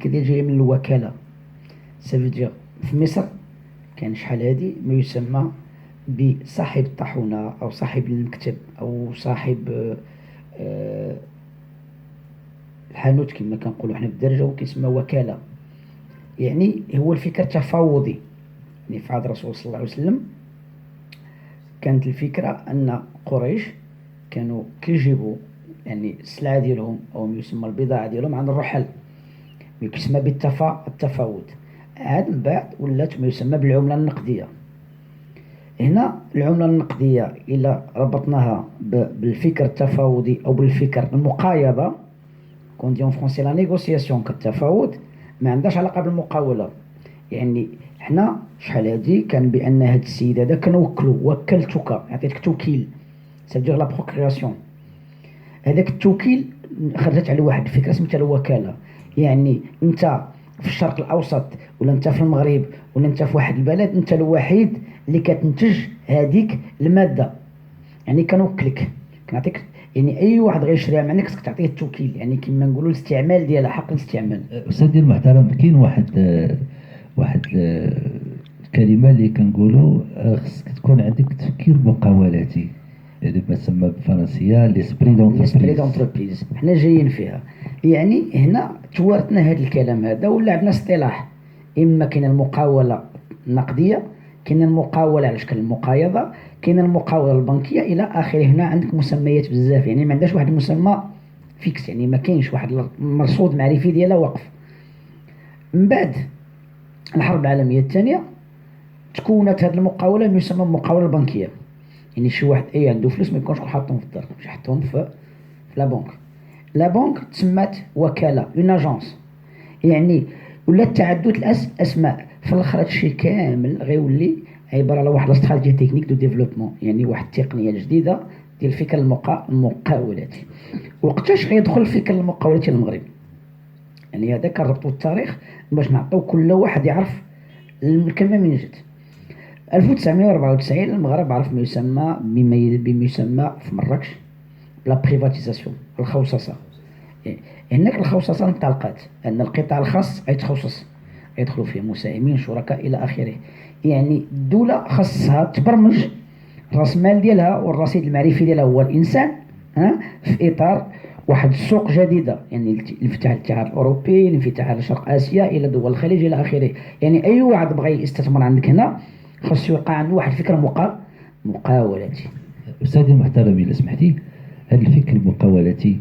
الفكره ديال جايه من الوكاله. سافو في مصر كان شحال هادي ما يسمى بصاحب الطاحونه او صاحب المكتب او صاحب آه، الحانوت كما كنقولوا حنا بالدرجه، وكيسمى وكاله. يعني هو الفكر تفاوضي. يعني في عهد الرسول صلى الله عليه وسلم كانت الفكره ان قريش كانوا كيجيبوا يعني السلعه ديالهم او ما يسمى البضاعه ديالهم عند الرحل، يسمى التفاوض. عاد من بعد ولات ما يسمى بالعمله النقديه. هنا العمله النقديه الا ربطناها بالفكر التفاوضي او بالفكر المقايضه، كون دي اون فرونسي لا نيغوسياسيون كالتفاوض، ما عندهاش علاقه بالمقاوله. يعني حنا شحال هادي كان بان هاد السيد هذا كنوكلو، وكلتك، عطيتك توكيل، سافدير لا بروكرياسيون. هذاك التوكيل خرجت على واحد الفكره سميتها الوكاله. يعني انت في الشرق الاوسط ولا انت في المغرب ولا انت في واحد البلد، انت الوحيد اللي كتنتج هذيك الماده. يعني كنوكلك، كنعطيك، يعني اي واحد غيشريها منك خصك تعطيه التوكيل، يعني كما نقولوا الاستعمال ديالها، حق الاستعمال. أستاذي المحترم، كاين واحد الكلمة اللي كنقولوا خصك تكون عندك تفكير مقاولاتي، يعني ما تسمى بالفرنسية ليسبري ليسبري دونتربريز. دونتربريز حنا جايين فيها. يعني هنا توارثنا هذا الكلام هذا، ولا عندنا اصطلاح. اما كاين المقاوله النقديه، كاين المقاوله على شكل المقايضه، كاين المقاوله البنكيه الى اخره. هنا عندك مسميات بزاف، يعني ما عندهاش واحد المسمى فيكس، يعني ما كاينش واحد المرصود معرفي ديالها واقف. من بعد الحرب العالميه الثانيه تكونت هذه المقاوله ما يسمى المقاوله البنكيه. يعني شي واحد عنده فلوس ما يكونش حاطهم في الدار، مش حاطهم في لا بنك. لا بنك تسمات وكاله، اون اجونس. يعني ولا تعدد الاسماء في الاخر هادشي كامل غيولي عباره على واحد الاستراتيجيه تكنيك دو ديفلوبمون، يعني واحد التقنيه جديده ديال الفكر المقاولاتي. وقتاش غيدخل الفكر المقاولاتي للمغرب؟ يعني هذا كنربطوا التاريخ باش نعطيو كل واحد يعرف الكلمه من جد. 1994 المغرب عرف ما يسمى بما يسمى في مراكش لا بريفاتيزاسيون، الخوصصه. هناك الخوصصه انطلقت ان القطاع الخاص يتخصص، يدخلوا فيه مساهمين، شركاء الى اخره. يعني الدوله خاصها تبرمج راس المال ديالها، والرصيد المعرفي ديالها هو الانسان، في اطار واحد السوق جديده، يعني الانفتاح الاتحاد الاوروبي، الانفتاح على شرق اسيا الى دول الخليج الى اخره. يعني اي واحد بغى يستثمر عندك هنا خاصو يوقع عنده واحد الفكر مقاولاتي. أستاذي المحترم إذا سمحتي، هذا الفكر المقاولاتي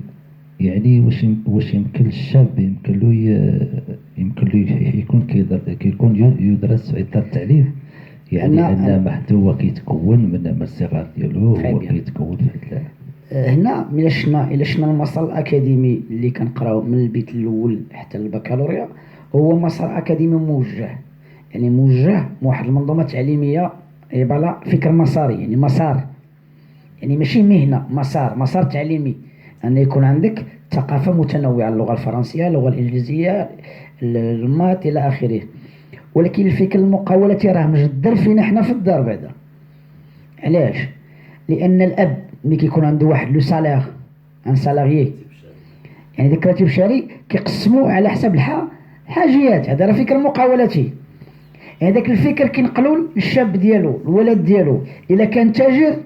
يعني واش يمكن للشاب يمكن له يكون يدرس في إطار التعليم، يعني أن محتوى هو كيتكون من الصغر ديالو، هو كيتكون في هنا إلا شفنا المسار الأكاديمي اللي كنقراو من البيت الأول حتى البكالوريا، هو مسار أكاديمي موجه. يعني موجه بواحد المنظومة تعليمية عبارة فكر مساري، يعني مسار، يعني ماشي مهنة، مسار تعليمي. أن يكون عندك ثقافة متنوعة، اللغة الفرنسية، اللغة الإنجليزية، المات إلى آخره. ولكن الفكر المقاولة راه مجدر فينا حنا في الدار بعدا. علاش؟ لأن الأب ملي كيكون عنده واحد لو سالير، ان سالاريي، يعني داك الراتب الشهري كيقسمو على حسب الحاجيات. هذا راه فكر مقاولتي. هذاك الفكر كينقلو للشاب ديالو، الولد ديالو. الا كان تاجر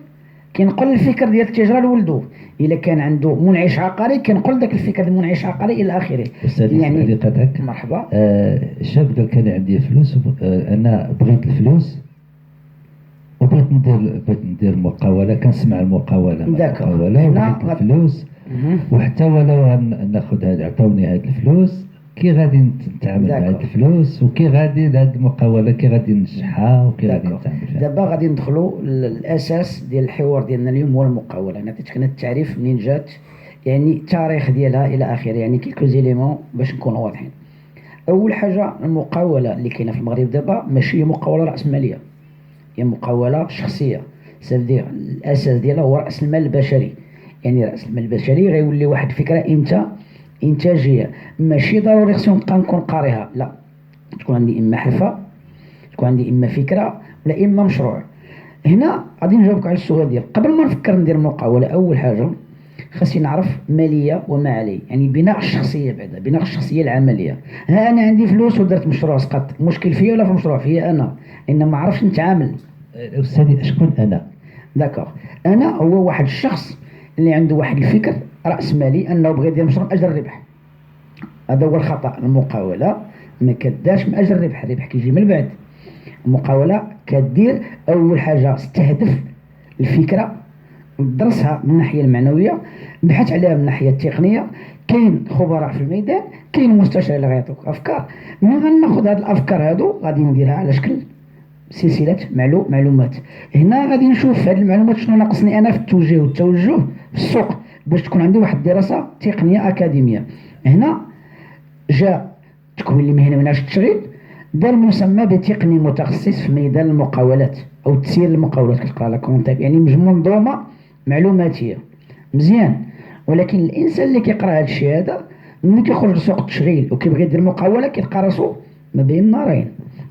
كينقل الفكر ديال التجاره لولدو، الا كان عنده منعش عقاري كينقل داك الفكر ديال المنعش عقاري الى اخره. يعني قطعك مرحبا. الشاب قال كان عندي فلوس، انا بغيت الفلوس وبغيت ندير مقاوله، كنسمع المقاوله وبغيت الفلوس، وحتى ولو ناخذ هذا، عطاوني هاد الفلوس، كي غادي نتعامل مع هاد الفلوس، وكي غادي هاد المقاوله كي غادي ننجحها، وكي غادي نتعامل فيها. دابا غادي ندخلوا الاساس ديال الحوار ديالنا اليوم هو المقاوله. انا عطيتك هنا التعريف منين جات، يعني التاريخ ديالها الى اخره، يعني كيلكو زيليمون باش نكونوا واضحين. اول حاجه المقاوله اللي كاينه في المغرب دابا ماشي هي مقاوله راسماليه، هي مقاوله شخصيه. سافدير الاساس ديالها هو راس المال البشري. يعني راس المال البشري غيولي واحد الفكره انتاجيه، ماشي ضروري خصني نبقى نكون قاريها، لا، تكون عندي اما حرفه، تكون عندي اما فكره، ولا اما مشروع. هنا غادي نجاوبك على السؤال ديال قبل ما نفكر ندير مقاوله. اول حاجه خاصني نعرف مالية وما علي، يعني بناء الشخصية، بعدا بناء الشخصية العملية. ها أنا عندي فلوس ودرت مشروع سقط، مشكل فيا ولا في المشروع؟ فيا أنا، إن ما عرفش نتعامل. أستاذي شكون أنا؟ داكوغ، أنا هو واحد الشخص اللي عنده واحد الفكر رأس مالي أنه بغى يدير مشروع من أجل الربح. هذا هو الخطأ. المقاولة ما كدارش من أجل الربح، الربح كيجي من بعد. المقاولة كدير أول حاجة استهدف الفكرة، درسها من الناحية المعنوية، بحث عليها من الناحية التقنية، كاين خبراء في الميدان، كاين مستشار اللي غيعطوك أفكار، من غناخد هاد الأفكار هادو غادي نديرها على شكل سلسلة معلومات. هنا غادي نشوف هاد المعلومات شنو ناقصني أنا في التوجه في السوق باش تكون عندي واحد الدراسة تقنية أكاديمية. هنا جاء تكوين المهنة من التشغيل، دار مسمى بتقني متخصص في ميدان المقاولات أو تسيير المقاولات، كتقرا لا كونتاب، يعني منظومة معلوماتية مزيان. ولكن الإنسان اللي كيقرا هاد الشيء هذا ملي كيخرج لسوق التشغيل وكيبغي يدير مقاولة كيلقى راسو ما بين نارين.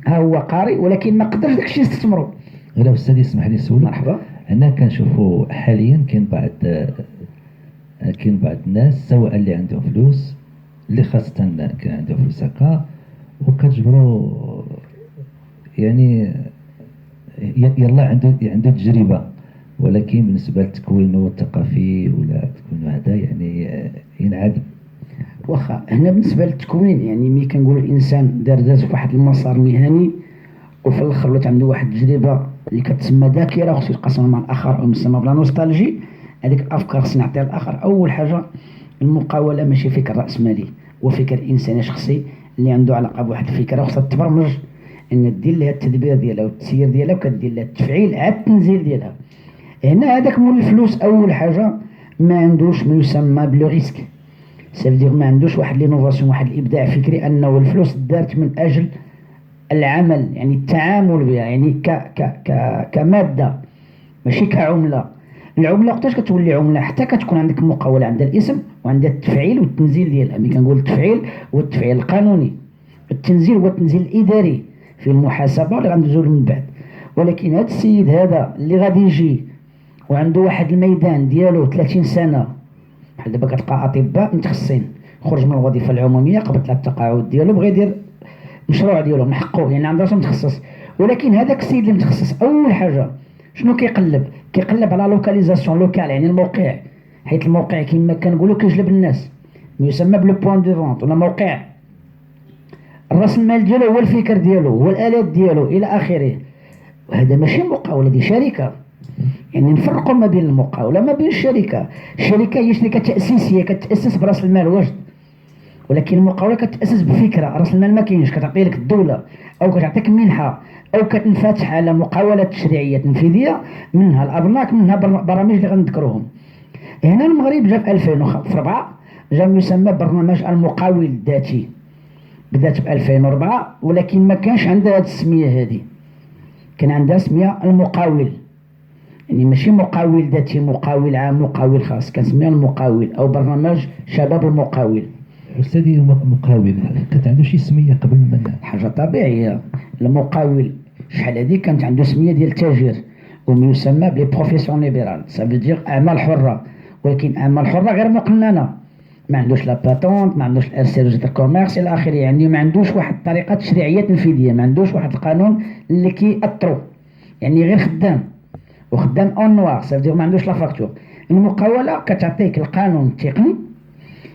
ها هو قاري ولكن ما قدرش داكشي يستثمرو. غير أستاذي اسمح لي نسولك. مرحبا. أنا كنشوفوا حاليا كاين بعض الناس سواء اللي عندهم فلوس، اللي خاصة كان عندهم فلوس هكا وكتجبروا يعني يلا عنده تجربة، ولكن بالنسبة لتكوينه الثقافي ولا تكوينه هذا يعني ينعدم. واخا هنا بالنسبة للتكوين، يعني ملي كنقول الإنسان داز في واحد المسار مهني وفي الآخر ولات عنده واحد التجربة اللي كتسمى ذاكرة خصو يتقاسمها مع الآخر أو يسمى بلا نوستالجي، هذيك الأفكار خصني نعطيها للآخر. أول حاجة المقاولة ماشي فكر رأسمالي، هو فكر إنساني شخصي اللي عنده علاقة بواحد الفكرة خصها تبرمج ان دير لها التدبير ديالها والتسيير ديالها وكدير لها التفعيل عاد التنزيل ديالها. هنا هذاك مول الفلوس اول حاجه ما عندوش ما يسمى بلو ريسك، سافدير ما عندوش واحد لينوفاسيون، واحد الابداع فكري انه الفلوس دارت من اجل العمل، يعني التعامل بها، يعني ك ك ك كماده ماشي كعمله. العمله وقتاش كتولي عمله؟ حتى كتكون عندك مقاوله عندها الاسم وعندها التفعيل والتنزيل ديالها. ملي كنقول التفعيل هو التفعيل القانوني، التنزيل هو التنزيل الاداري في المحاسبه اللي غندوزو من بعد. ولكن هذا السيد هذا اللي غادي يجي وعنده واحد الميدان ديالو 30 سنه، بحال دابا كتلقى اطباء متخصصين خرج من الوظيفه العموميه قبل التقاعد ديالو بغى يدير مشروع ديالو من حقه، يعني عنده راسو متخصص. ولكن هذاك السيد اللي متخصص اول حاجه شنو كيقلب على لوكاليزاسيون لوكال، يعني الموقع، حيت الموقع كما كنقولوا كيجلب الناس، ما يسمى بلو بوين دو فونت ولا موقع. الراس المال ديالو هو الفكر ديالو، هو الالات ديالو الى اخره. وهذا ماشي مقاوله، دي شركه. يعني نفرقوا ما بين المقاوله ما بين الشركه. الشركه هي شركه تاسيسيه كتاسس براس المال واجد، ولكن المقاوله كتاسس بفكره. راس المال ما كاينش، كتعطي لك الدوله او كتعطيك منحه او كتنفتح على مقاولات تشريعيه تنفيذيه، منها الابناك منها برامج اللي غنذكروهم. هنا المغرب جا في 2004 جا ما يسمى برنامج المقاول الذاتي، بدات ب 2004 ولكن ما كانش عندها هذه السميه. هذه كان عندها سميه المقاول، يعني ماشي مقاول ذاتي، مقاول عام، مقاول خاص، كان سميها المقاول او برنامج شباب المقاول. أستاذي المقاول كانت عنده شي سميه قبل منها؟ حاجه طبيعيه. المقاول شحال هذه كانت عنده سميه ديال التاجر وما يسمى بلي بروفيسيون ليبرال، سافو اعمال حره. ولكن اعمال حره غير مقننه، ما عندوش لا باتونت، ما عندوش السيرجيتال كوميرس الى اخره، يعني ما عندوش واحد الطريقه تشريعيه تنفيذيه، ما عندوش واحد القانون اللي كيأطرو، يعني غير خدام وخدام اون نوار، سافو ما عندوش لا فاكتور. المقاوله كتعطيك القانون التقني،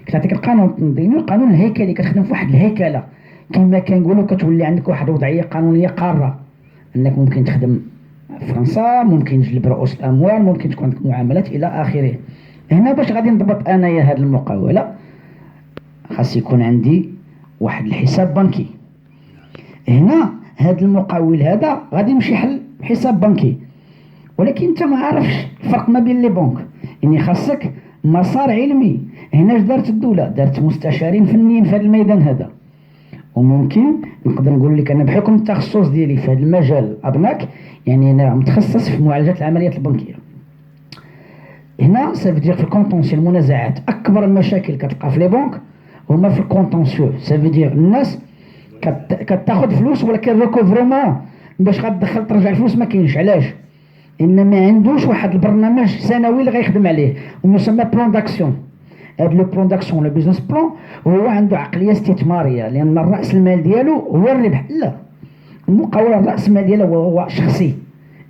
كتعطيك القانون التنظيمي، القانون الهيكلي، كتخدم في واحد الهيكله كما كنقولوا، كتولي عندك واحد الوضعيه قانونيه قاره، انك ممكن تخدم فرنسا، ممكن تجلب رؤوس الاموال، ممكن تكون عندك معاملات الى اخره. هنا باش غادي نضبط انايا هذه المقاوله خاص يكون عندي واحد الحساب بنكي. هنا هذا المقاول هذا غادي يمشي يحل حساب بنكي، ولكن انت ما عارفش الفرق ما بين لي بنك، يعني خاصك مسار علمي. هنا اش دارت الدوله؟ دارت مستشارين فنيين في هذا الميدان هذا. وممكن نقدر نقول لك انا بحكم التخصص ديالي في هذا المجال ابناك، يعني انا متخصص في معالجه العمليات البنكيه. هنا سافدير في الكونتونسيو المنازعات، اكبر المشاكل كتلقى في لي بنك هما في الكونتونسيو. سافدير الناس كتاخذ فلوس ولكن ريكوفرمون باش غتدخل ترجع الفلوس ما كاينش. علاش؟ ان ما عندوش واحد البرنامج سنوي اللي غيخدم عليه ويسمى بلان داكسيون. هذا لو بلان داكسيون لو بيزنس بلان هو عنده عقليه استثماريه، لان الراس المال ديالو هو الربح. لا، المقاوله الراس المال ديالو هو شخصي،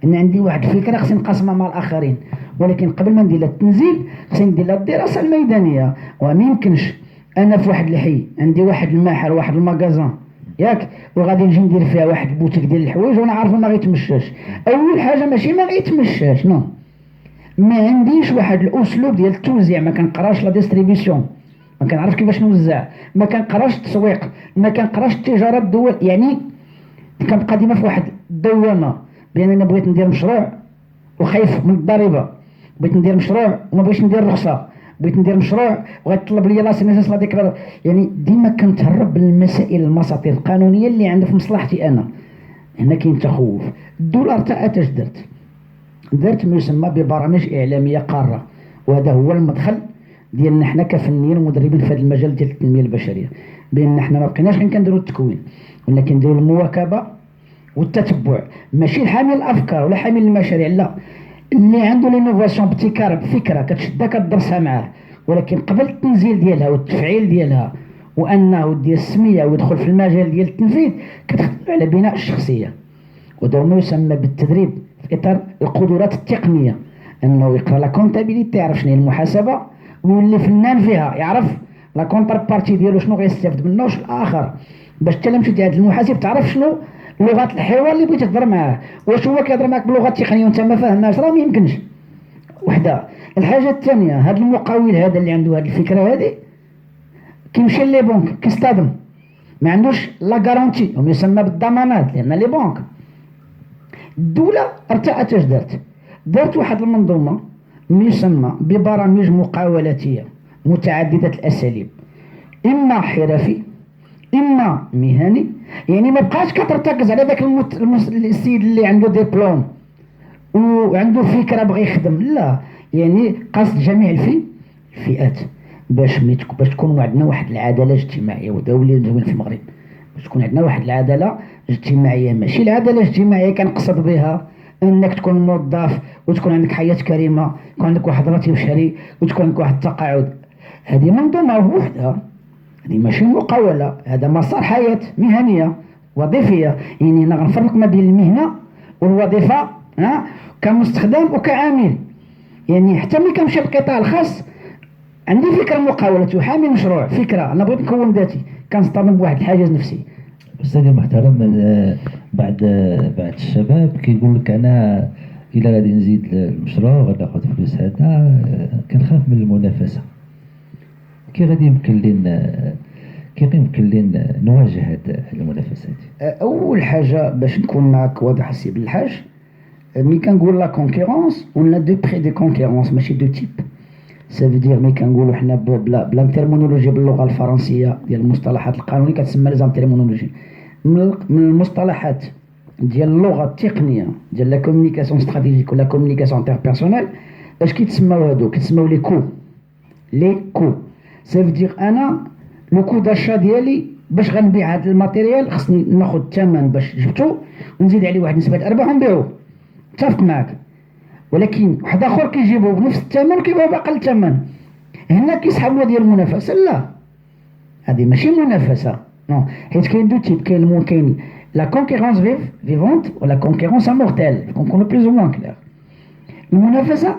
ان عندي واحد الفكره خصني نقاسمها مع الاخرين، ولكن قبل ما ندير لها التنزيل خصني ندير لها الدراسه الميدانيه. وما يمكنش انا في واحد الحي عندي واحد المحل واحد الماغازان ياك، وغادي نجي ندير فيها واحد البوتيك ديال الحوايج وانا عارف ما غيتمشاش. اول حاجه ماشي ما غيتمشاش، نو، ما عنديش واحد الاسلوب ديال التوزيع، ما كنقراش لا ديستريبيسيون، ما كنعرف كيفاش نوزع، ما كنقراش التسويق، ما كنقراش التجاره الدول. يعني كنبقى ديما في واحد الدوامه بان انا بغيت ندير مشروع وخايف من الضريبه، بغيت ندير مشروع وما بغيتش ندير رخصه، بغيت ندير مشروع وغيطلب لي لاسينيس لا ديكلار. يعني ديما كنتهرب من المسائل المساطير القانونيه اللي عندها في مصلحتي انا. هنا كاين تخوف. الدوله ارتأت اش درت ما يسمى ببرامج اعلاميه قاره، وهذا هو المدخل ديالنا حنا كفنيين ومدربين في هذا المجال ديال التنميه البشريه، بان حنا ما بقيناش غير كنديروا التكوين، ولا كنديروا المواكبه والتتبع، ماشي حامل الافكار ولا حامل المشاريع، لا، اللي عنده لينوفاسيون ابتكار بفكره كتشدها كتدرسها معاه، ولكن قبل التنزيل ديالها والتفعيل ديالها وانه دير السميه ويدخل في المجال ديال التنفيذ، كتخدم على بناء الشخصيه. وده ما يسمى بالتدريب في اطار القدرات التقنيه، انه يقرا لا كونتابيليتي، يعرف شنو هي المحاسبه ويولي فنان فيها، يعرف لا كونتر بارتي ديالو شنو غيستافد منه وش الاخر، باش حتى لما مشيتي عند المحاسب تعرف شنو لغه الحوار اللي بغيتي تهضر معاه. واش هو كيهضر معاك بلغه تقنيه وانت ما فاهمهاش؟ راه ما يمكنش. وحده. الحاجه الثانيه، هذا المقاول هذا اللي عنده هذه الفكره هذه كيمشي لي بنك كيصطدم، ما عندوش لا غارونتي وما يسمى بالضمانات، لان لي بنك الدوله ارتأت اش دارت واحد المنظومه يسمى ببرامج مقاولاتيه متعدده الاساليب، اما حرفي اما مهني. يعني ما بقاش كترتكز على ذاك السيد اللي عنده ديبلوم وعنده فكره بغى يخدم، لا، يعني قصد جميع الفئات باش تكون عندنا واحد العداله الاجتماعيه، ودولي في المغرب باش تكون عندنا واحد العداله اجتماعيه. ماشي العداله الاجتماعيه كنقصد بها انك تكون موظف وتكون عندك حياه كريمه، يكون عندك واحد راتب شهري وتكون عندك واحد التقاعد. هذه منظومه بوحدها، هذه ماشي مقاوله، هذا مسار حياه مهنيه وظيفيه. يعني هنا غنفرق ما بين المهنه والوظيفه كمستخدم وكعامل. يعني حتى ملي كنمشي للقطاع الخاص عندي فكره مقاولة وحامل مشروع، فكره انا بغيت نكون ذاتي، كنصطدم بواحد الحاجز نفسي. استاذي المحترم، بعد الشباب كيقول لك انا الا غادي نزيد المشروع غادي ناخذ فلوس، هذا كنخاف من المنافسه. كي يمكن لنا نواجه هذه المنافسات؟ اول حاجه باش نكون معك واضح السي بالحاج، ملي كنقول لا كونكورونس ولا دو بري دي كونكورونس ماشي دو تيب. سافو دير ملي كنقولوا حنا بلا تيرمونولوجي باللغه الفرنسيه ديال المصطلحات القانونيه كتسمى لي تيرمونولوجي. من المصطلحات ديال اللغه التقنيه ديال لا كومونيكاسيون استراتيجيك ولا كومونيكاسيون انتربيرسونيل، اش كيتسماو هادو؟ كيتسماو لي كو. سافو دير انا لو كو داشا ديالي باش غنبيع هاد الماتيريال خصني ناخذ الثمن باش جبتو ونزيد عليه واحد نسبه ارباح ونبيعوه، متفق معاك. ولكن واحد اخر كيجيبوه بنفس الثمن وكيبيعوه باقل الثمن، هنا كيسحبوا ديال المنافسه. لا، هذه ماشي منافسه، نو، حيت كاين دو تيب، كاين لا كونكورونس فيفونت ولا كونكورونس مورتيل، كنكونوا بلوز او موان كلير. المنافسه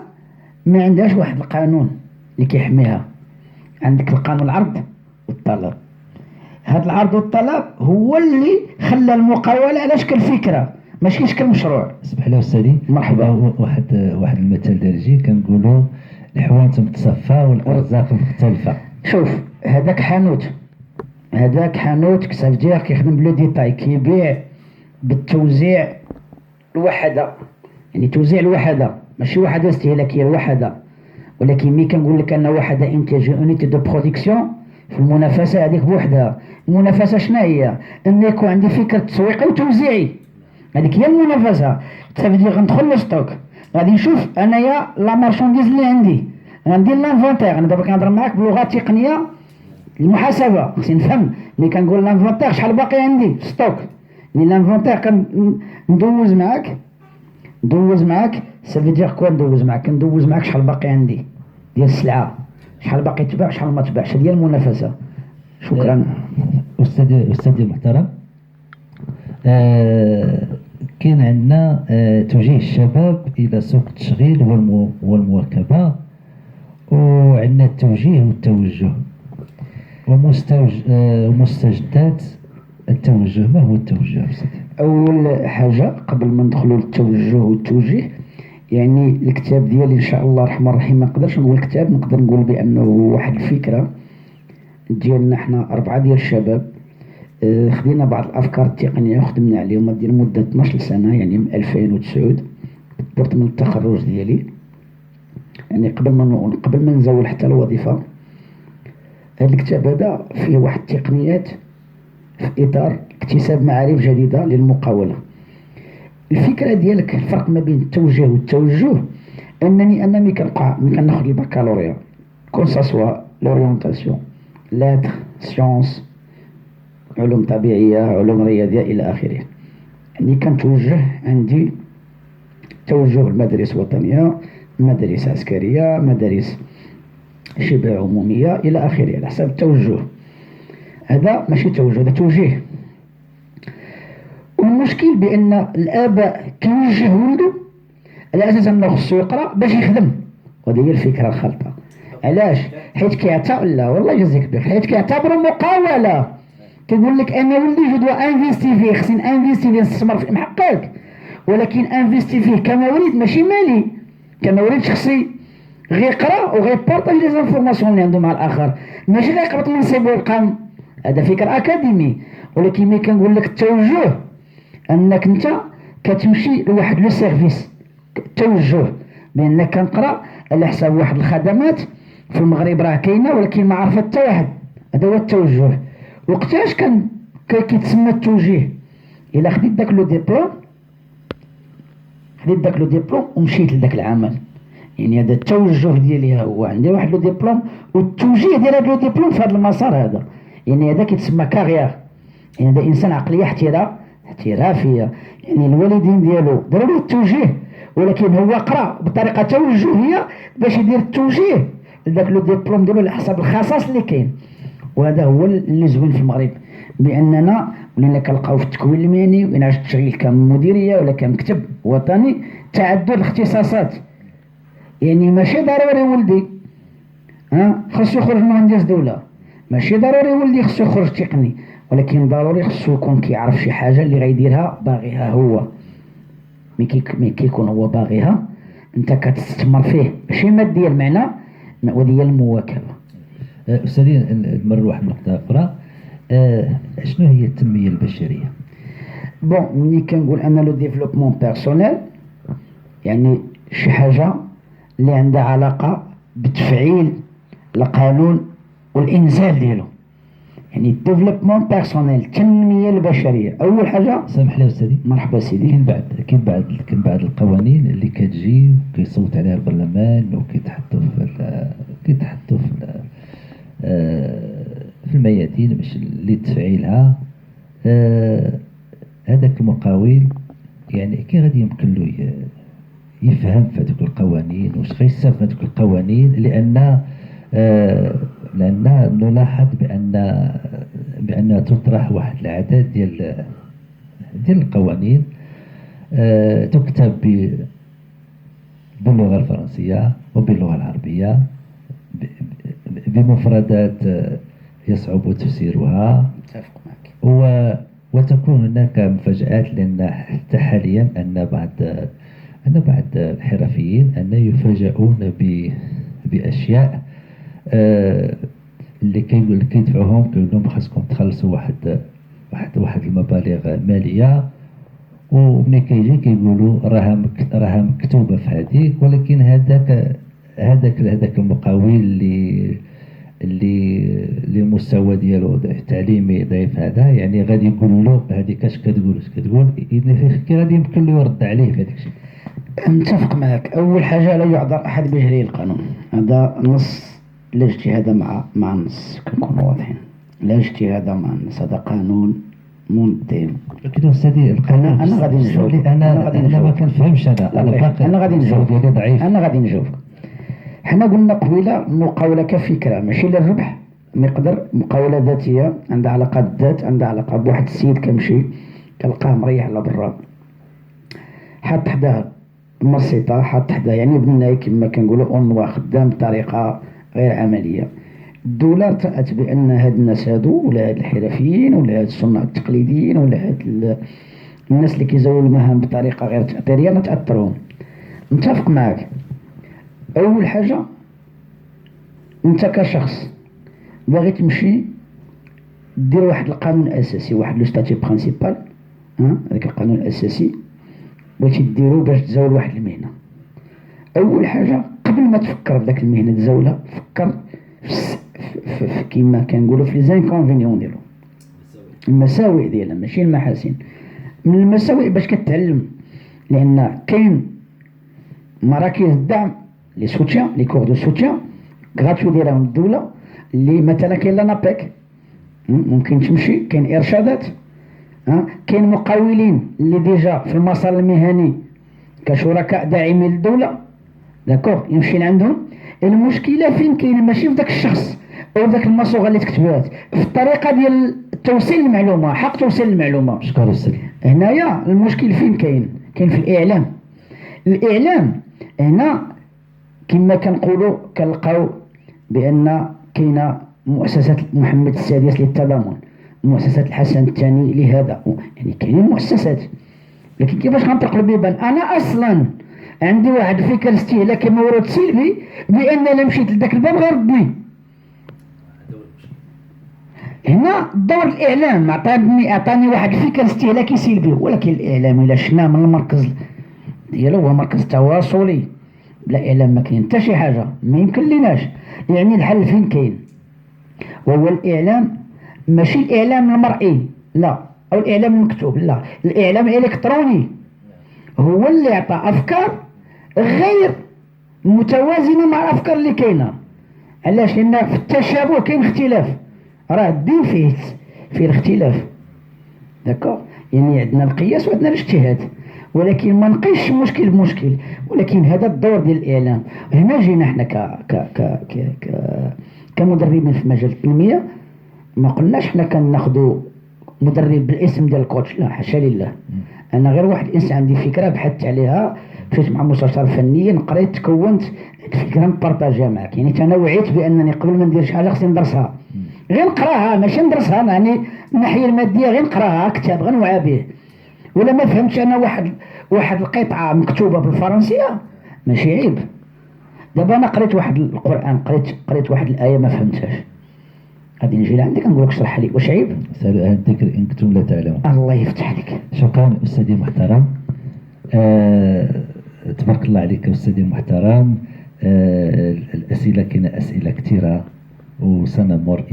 ما عندهاش واحد القانون اللي كيحميها، عندك القانون العرض والطلب. هذا العرض والطلب هو اللي خلى المقاوله على شكل فكره ماشي شكل مشروع. اسمح لي استاذي، مرحبا. واحد المثل درجي كنقولوا الحوانت متصفى والارزاق مختلفه. شوف، هذاك حانوت كسافدير كيخدم بلو ديتاي، كيبيع بالتوزيع الوحده، يعني توزيع الوحده ماشي وحده استهلاكيه، الوحده. ولكن ملي كنقول لك ان وحده انتاج اونيتي دو برودكسيون، في المنافسه هذيك بوحدها. المنافسه شنو هي؟ ان يكون عندي فكره تسويقي وتوزيعي، هذيك هي المنافسه. تفدي غندخل للستوك، غادي نشوف انايا لا مارشانديز اللي عندي، غندير لانفونتير. انا دابا كنهضر معاك بلغه تقنيه المحاسبه، خصني نفهم ملي كنقول لانفونتير شحال باقي عندي في ستوك. لان لانفونتير كندوز معاك سافي دير كوا ندوز معاك، ندوز معاك شحال باقي عندي ديال السلعه، شحال باقي تباع شحال ما تباعش، هذه المنافسه. شكرا. أستاذي المحترم، كاين عندنا توجيه الشباب إلى سوق التشغيل والمواكبة، وعندنا التوجيه والتوجه ومستجدات التوجه. ما هو التوجه أستاذي؟ أول حاجة قبل ما ندخلوا للتوجه والتوجيه، يعني الكتاب ديالي إن شاء الله الرحمن الرحيم، ما نقدرش نقول كتاب، نقدر نقول بأنه واحد الفكرة ديالنا احنا 4 ديال الشباب. خدينا بعض الأفكار التقنية وخدمنا عليهم ديال مدة 12 سنة، يعني من 2009 بالضبط من التخرج ديالي، يعني قبل ما نزول حتى الوظيفة. هذا الكتاب هذا فيه واحد التقنيات في إطار اكتساب معارف جديدة للمقاولة. الفكرة ديالك الفرق ما بين التوجيه والتوجه، أنا ملي كناخد البكالوريا كون ساسوا لوريونتاسيون لاتر سيونس علوم طبيعية علوم رياضية إلى آخره، يعني كنتوجه عندي توجه المدارس الوطنية، مدارس عسكرية، مدارس شبه عمومية إلى آخره على حسب التوجه. هذا ماشي توجه، هذا توجيه. والمشكل بأن الآباء كيوجه ولده على أساس أنه خصو يقرأ باش يخدم، وهذه هي الفكرة الخلطة. علاش؟ حيت كيعتبر، لا والله يجزيك بخير، حيت كيعتبروا مقاولة. كيقول لك أنا ولدي جو دوا انفيستي فيه، خصني انفيستي فيه، نستثمر فيه، محقق، ولكن انفيستي فيه كمولد ماشي مالي. كمولد شخصي غيقرا وغيبارطاج لي زانفورماسيون اللي عنده مع الآخر، ماشي غيقبط منصب ويرقم. هذا فكر أكاديمي. ولكن ملي كنقول لك التوجه، أنك أنت كتمشي لواحد لو سيرفيس، توجه بأنك كنقرا على حساب واحد الخدمات في المغرب راه كاينه ولكن ما عرفت حتى واحد. هذا هو التوجه. وقتاش كيتسمى التوجيه؟ الا خديت داك لو ديبلوم ومشيت لذاك العمل، يعني هذا التوجه ديالي. هو عندي واحد لو ديبلوم، والتوجيه ديال هذا لو ديبلوم في هذا المسار هذا، يعني هذا كيتسمى كارير. يعني هذا انسان عقليه احترافيه، يعني الوالدين ديالو داروا له التوجيه، ولكن هو قرا بطريقه توجهيه باش يدير التوجيه لذاك لو ديبلوم ديالو على حسب الخصائص اللي كاين. وهذا هو اللي زوين في المغرب، باننا ولينا كنلقاو في التكوين المهني وإنعاش التشغيل كمديريه ولا كمكتب وطني تعدد الاختصاصات. يعني ماشي ضروري ولدي خصو يخرج مهندس دوله، ماشي ضروري ولدي خصو يخرج تقني، ولكن ضروري خصو يكون كيعرف شي حاجه اللي غيديرها باغيها هو. ملي كيكون هو باغيها انت كتستثمر فيه ماشي ماديا المعنى، وهذه هي المواكبه. أستاذي نمر واحد النقطة أخرى، شنو هي التنمية البشرية؟ بون ملي كنقول أنا لو ديفلوبمون بيرسونيل، يعني شي حاجة اللي عندها علاقة بتفعيل القانون والإنزال ديالو. يعني الديفلوبمون بيرسونيل، التنمية البشرية. أول حاجة سامح لي أستاذي. مرحبا سيدي. كاين بعض القوانين اللي كتجي وكيصوت عليها البرلمان وكيتحطوا في الميادين باش لتفعيلها. هذاك المقاول يعني كي غادي يمكن له يفهم في هذوك القوانين، واش غيستافد في هذوك القوانين، لأن نلاحظ بأن تطرح واحد العدد ديال القوانين تكتب باللغة الفرنسية وباللغة العربية بمفردات يصعب تفسيرها. متفق معك. وتكون هناك مفاجآت، لأن حتى حاليا أن بعض الحرفيين يفاجئون بأشياء اللي كيدفعوهم، كيقول لهم خاصكم تخلصوا واحد المبالغ مالية، وملي كيجي كيقولوا راها مكتوبة في هذيك، ولكن هذاك المقاول اللي المستوى ديالو التعليمي ضعيف، هذا يعني غادي يقول له هذيك اش كتقول كي غادي يمكن له يرد عليه في هذاك الشيء. متفق معك. اول حاجه لا يعذر احد بجهل القانون، هذا نص لا اجتهاد مع النص، كنكونوا واضحين. لا اجتهاد مع النص، هذا قانون منظم لكن أستاذي أنا غادي نجاوب. أنا ما كنفهمش أنا غادي نجاوب. أنا غادي نجاوب. حنا قلنا قبيله المقاولة كفكرة ماشي للربح، نقدر مقاولة ذاتية عندها علاقة بالذات، عندها علاقة بواحد السيد كمشي كلقاه مريح على برا، حاط حداه مرسيطة، حاط حداه يعني بناي كما كنقولوا اونوا خدام بطريقة غير عملية. الدولة ارتأت بأن هاد الناس هادو ولا هاد الحرفيين ولا هاد الصناع التقليديين ولا هاد الناس اللي كيزاولوا المهام بطريقة غير تأثيرية نتأثرون. نتفق معك. أول حاجة أنت كشخص باغي تمشي دير واحد القانون أساسي، واحد لو ستاتيو برينسيبال، هذاك القانون الأساسي بغيتي ديرو باش تزاول واحد المهنة. أول حاجة قبل ما تفكر بداك المهنة تزاولها فكر في كيما كنقولوا في لي زانكونفينيون ديالو، المساوئ ديالها ماشي المحاسن. من المساوئ باش كتعلم، لأن كاين مراكز الدعم لي سوتيان لي كور دو سوتيان غراتوي ديالهم الدولة، اللي مثلا كاين لانابيك ممكن تمشي، كاين إرشادات، كاين مقاولين اللي ديجا في المسار المهني كشركاء داعمين للدولة، داكوغ يمشي لعندهم. المشكلة فين كاين؟ ماشي في داك الشخص أو ذاك المصوغة اللي تكتبات، في الطريقة ديال توصيل المعلومة، حق توصيل المعلومة. شكرا أستاذ. هنايا المشكل فين كاين؟ كاين في الإعلام. الإعلام هنا كما كنقولوا كنلقاو بأن كاين مؤسسة محمد السادس للتضامن، مؤسسة الحسن الثاني لهذا، يعني كاينين مؤسسات، لكن كيفاش غنطرق بيبان؟ أنا أصلا عندي واحد الفكر استهلاكي موروث سلبي بأن إلا مشيت لذاك الباب غيردني. هنا دور الإعلام أعطاني واحد الفكر استهلاكي سلبي، ولكن الإعلام إلا شفناه من المركز ديالو هو مركز تواصلي، بلا إعلام ما كاين حتى شي حاجة، ما يمكن ليناش. يعني الحل فين كاين؟ وهو الإعلام، ماشي الإعلام المرئي لا، أو الإعلام المكتوب لا، الإعلام الإلكتروني هو اللي عطى أفكار غير متوازنة مع الأفكار اللي كاينة. علاش؟ لأن في التشابه كاين اختلاف، راه الدين فيه الاختلاف، داكوغ. يعني عندنا القياس وعندنا الاجتهاد، ولكن ما نقيسش مشكل بمشكل. ولكن هذا الدور ديال الإعلام. هنا جينا حنا كمدربين في مجال التنمية، ما قلناش حنا كناخذوا مدرب بالاسم ديال الكوتش، لا حاشا لله. انا غير واحد الانسان عندي فكره بحثت عليها، مشيت مع مستشار فني، قريت، تكونت الفكره نبارطاجيها معك. يعني انا وعيت بانني قبل ما ندير شي حاجه خصني ندرسها، غير نقراها ماشي ندرسها، يعني من الناحيه الماديه غير نقراها كتاب غنوعى به. ولا ما فهمتش انا واحد القطعه مكتوبه بالفرنسيه ماشي عيب. دابا انا قريت واحد القران، قريت واحد الايه ما فهمتهاش، غادي نجي لعندك نقول لك اشرح لي، واش عيب؟ سألوا أهل الذكر إن كنتم لا تعلمون. الله يفتح عليك. شكرا أستاذي المحترم. تبارك الله عليك أستاذي المحترم. الأسئلة كاينة أسئلة كثيرة، وسنمر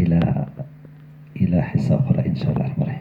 إلى حصة أخرى إن شاء الله الرحمن الرحيم.